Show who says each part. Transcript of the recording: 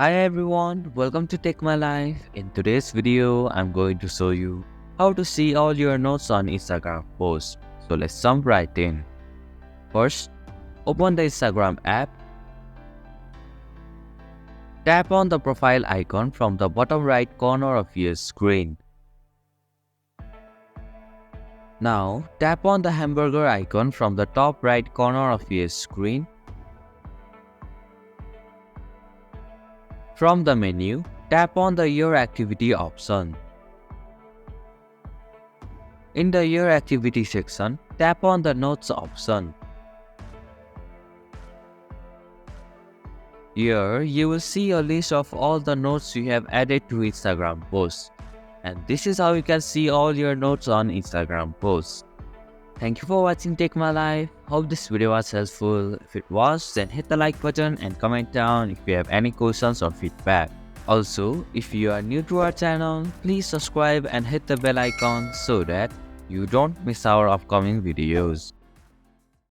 Speaker 1: Hi everyone, welcome to Take My Life. In today's video, I'm going to show you how to see all your notes on Instagram posts. So let's jump right in. First, open the Instagram app. Tap on the profile icon from the bottom right corner of your screen. Now, tap on the hamburger icon from the top right corner of your screen. From the menu, tap on the Your Activity option. In the Your Activity section, tap on the Notes option. Here, you will see a list of all the notes you have added to Instagram posts. And this is how you can see all your notes on Instagram posts. Thank you for watching Take My Life. Hope this video was helpful. If it was, then hit the like button and comment down if you have any questions or feedback. Also, if you are new to our channel, please subscribe and hit the bell icon so that you don't miss our upcoming videos.